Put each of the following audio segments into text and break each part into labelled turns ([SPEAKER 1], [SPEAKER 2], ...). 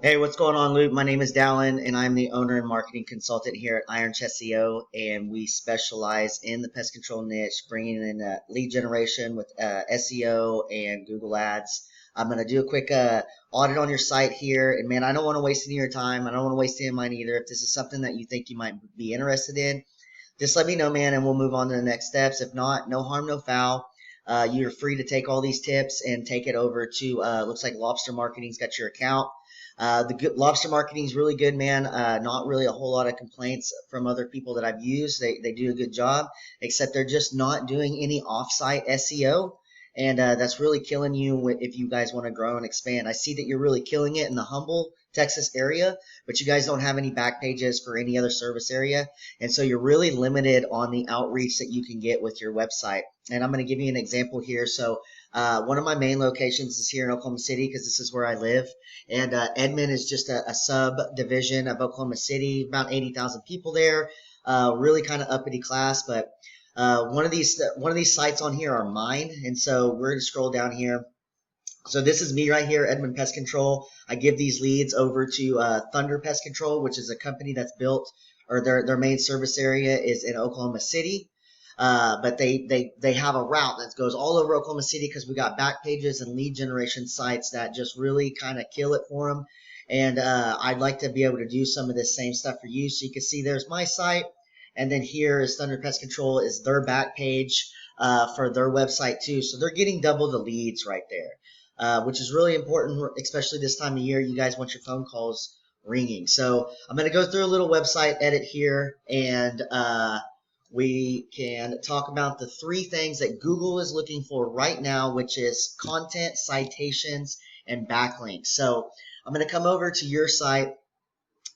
[SPEAKER 1] Hey, what's going on, Luke? My name is Dallin, and I'm the owner and marketing consultant here at IronChess-SEO, and we specialize in the pest control niche, bringing in lead generation with SEO and Google Ads. I'm going to do a quick audit on your site here, and man, I don't want to waste any of your time. I don't want to waste any of mine either. If this is something that you think you might be interested in, just let me know, man, and we'll move on to the next steps. If not, no harm, no foul. You're free to take all these tips and take it over to, looks like Lobster Marketing's got your account. The lobster marketing is really good, man. Not really a whole lot of complaints from other people that I've used. They do a good job, except they're just not doing any offsite SEO. And that's really killing you if you guys want to grow and expand. I see that you're really killing it in the Humble, Texas area, but you guys don't have any back pages for any other service area. And so you're really limited on the outreach that you can get with your website. And I'm going to give you an example here. So one of my main locations is here in Oklahoma City because this is where I live. And Edmond is just a subdivision of Oklahoma City, about 80,000 people there. Really kind of uppity class, but one of these sites on here are mine, and so we're gonna scroll down here. So this is me right here, Edmond Pest Control. I give these leads over to Thunder Pest Control, which is a company that's built, or their main service area is in Oklahoma City. But they have a route that goes all over Oklahoma City because we got back pages and lead generation sites that just really kind of kill it for them. And I'd like to be able to do some of this same stuff for you. So you can see there's my site, and then here is Thunder Pest Control is their back page for their website too. So they're getting double the leads right there, which is really important, especially this time of year. You guys want your phone calls ringing. So I'm going to go through a little website edit here, and we can talk about the three things that Google is looking for right now, which is content, citations, and backlinks. So I'm going to come over to your site,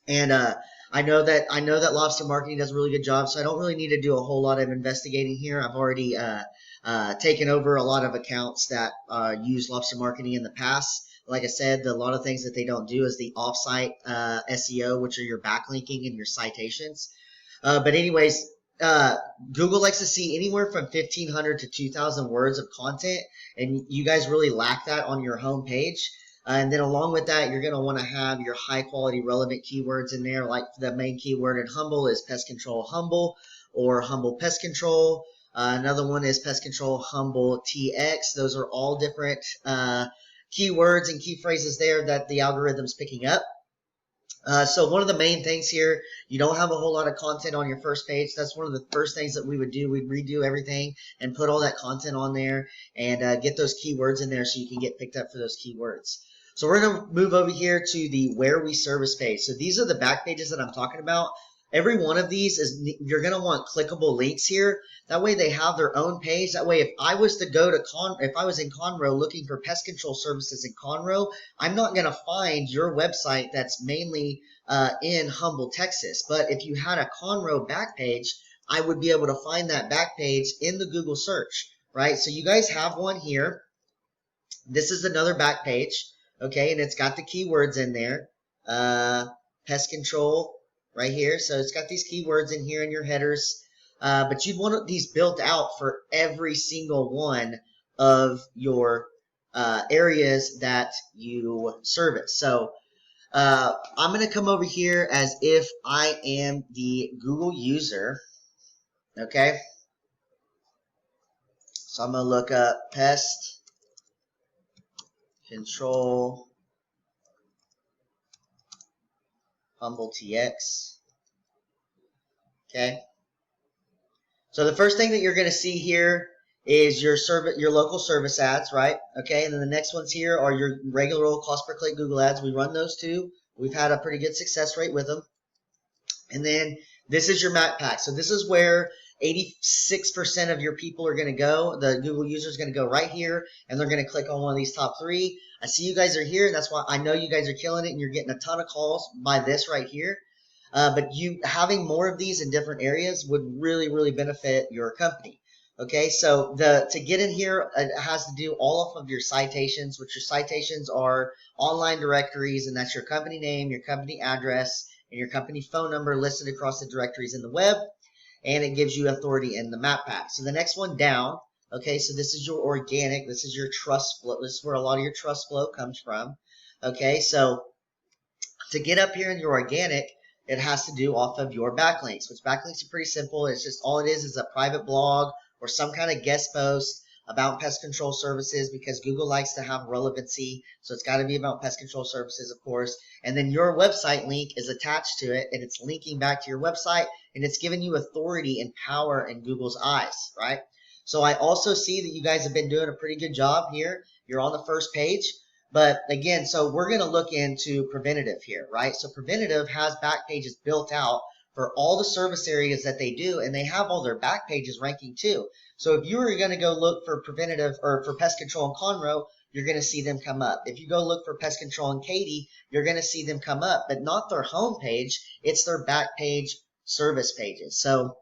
[SPEAKER 1] and I know that Lobster Marketing does a really good job, so I don't really need to do a whole lot of investigating here. I've already taken over a lot of accounts that use Lobster Marketing in the past. Like I said, a lot of things that they don't do is the offsite SEO, which are your backlinking and your citations. But anyways, Google likes to see anywhere from 1,500 to 2,000 words of content, and you guys really lack that on your home page. And then along with that, you're going to want to have your high quality relevant keywords in there. Like the main keyword in Humble is Pest Control Humble or Humble Pest Control. Another one is Pest Control Humble TX. Those are all different keywords and key phrases there that the algorithm's picking up. So one of the main things here, you don't have a whole lot of content on your first page. That's one of the first things that we would do. We'd redo everything and put all that content on there and get those keywords in there so you can get picked up for those keywords. So we're going to move over here to the Where We Service page. So these are the back pages that I'm talking about. Every one of these is, you're going to want clickable links here. That way they have their own page. That way if I was to go to if I was in Conroe looking for pest control services in Conroe, I'm not going to find your website that's mainly in Humble, Texas. But if you had a Conroe back page, I would be able to find that back page in the Google search, right? So you guys have one here. This is another back page, okay, and it's got the keywords in there. Pest control right here. So it's got these keywords in here in your headers. But you'd want these built out for every single one of your areas that you service. So I'm going to come over here as if I am the Google user. Okay. So I'm going to look up pest control Humble TX. Okay. So the first thing that you're going to see here is your local service ads, right? Okay. And then the next ones here are your regular old cost per click Google ads. We run those too. We've had a pretty good success rate with them. And then this is your map pack. So this is where 86% of your people are going to go. The Google user is going to go right here, and they're going to click on one of these top three. I see you guys are here, and that's why I know you guys are killing it, and you're getting a ton of calls by this right here. But you having more of these in different areas would really, really benefit your company. Okay, so to get in here, it has to do all of your citations, which your citations are online directories, and that's your company name, your company address, and your company phone number listed across the directories in the web, and it gives you authority in the map pack. So the next one down, okay, so this is your organic, this is your trust flow, this is where a lot of your trust flow comes from. Okay, so To get up here in your organic, it has to do off of your backlinks, which backlinks are pretty simple. It's just all it is a private blog or some kind of guest post about pest control services, because Google likes to have relevancy. So it's got to be about pest control services, of course. And then your website link is attached to it, and it's linking back to your website, and it's giving you authority and power in Google's eyes, right? So I also see that you guys have been doing a pretty good job here. You're on the first page. But again, so we're going to look into preventative here, right? So preventative has back pages built out for all the service areas that they do, and they have all their back pages ranking too. So if you were going to go look for preventative or for pest control in Conroe, you're going to see them come up. If you go look for pest control in Katy, you're going to see them come up, but not their home page. It's their back page service pages. So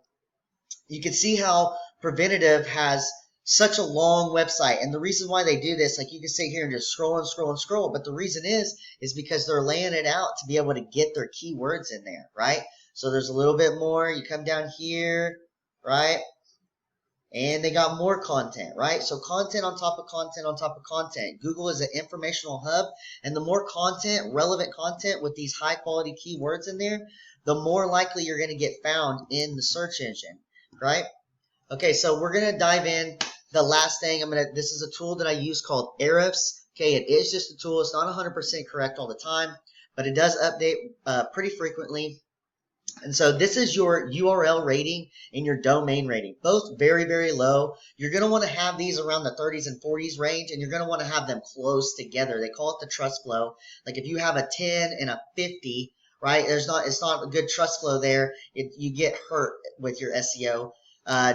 [SPEAKER 1] you can see how preventative has such a long website, and the reason why they do this, like you can sit here and just scroll and scroll and scroll, but the reason is because they're laying it out to be able to get their keywords in there, right? So there's a little bit more. You come down here, right? And they got more content, right? So content on top of content on top of content. Google is an informational hub, and the more content, relevant content with these high quality keywords in there, the more likely you're going to get found in the search engine, right? Okay, so we're going to dive in. The last thing this is a tool that I use called Ahrefs. Okay, it is just a tool. It's not 100% correct all the time, but it does update pretty frequently. And so this is your URL rating and your domain rating, both very, very low. You're going to want to have these around the 30s and 40s range, and you're going to want to have them close together. They call it the trust flow. Like if you have a 10 and a 50, right, it's not a good trust flow there. You get hurt with your SEO.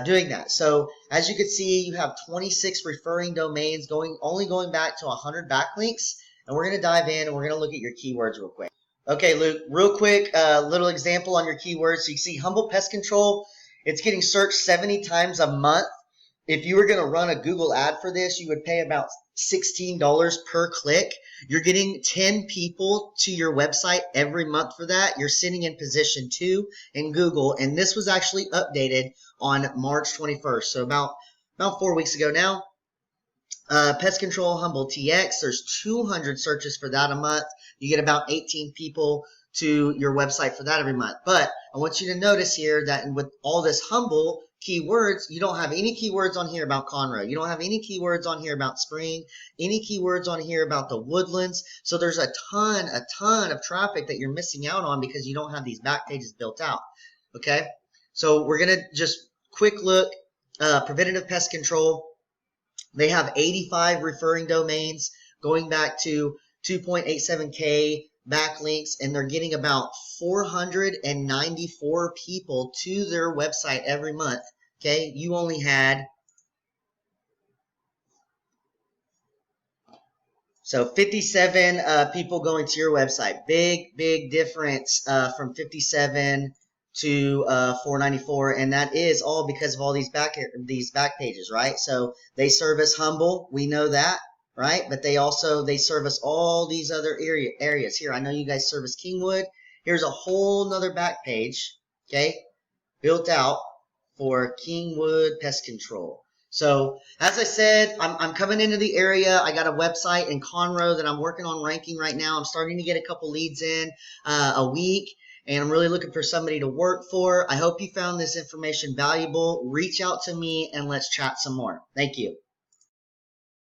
[SPEAKER 1] Doing that. So as you can see, you have 26 referring domains only going back to 100 backlinks, and we're going to dive in and we're going to look at your keywords real quick. Okay, Luke, real quick, little example on your keywords. So you see humble pest control, it's getting searched 70 times a month. If you were going to run a Google ad for this, you would pay about $16 per click. You're getting 10 people to your website every month for that. You're sitting in position 2 in Google, and this was actually updated on March 21st, so about 4 weeks ago now. Pest control, humble TX, there's 200 searches for that a month. You get about 18 people to your website for that every month. But I want you to notice here that with all this humble keywords, you don't have any keywords on here about Conroe. You don't have any keywords on here about spring, any keywords on here about the woodlands. So there's a ton of traffic that you're missing out on because you don't have these back pages built out. Okay, so we're going to just quick look. Preventative pest control, they have 85 referring domains going back to 2.87K backlinks, and they're getting about 494 people to their website every month. Okay, you only had 57 people going to your website. Big difference from 57 to 494, and that is all because of all these back pages, right? So they service humble, we know that, right? But they service all these other areas here. I know you guys service Kingwood. Here's a whole nother back page, okay, built out for Kingwood pest control. So as I said, I'm coming into the area. I got a website in Conroe that I'm working on ranking right now. I'm starting to get a couple leads in a week, and I'm really looking for somebody to work for. I hope you found this information valuable. Reach out to me and let's chat some more. Thank you.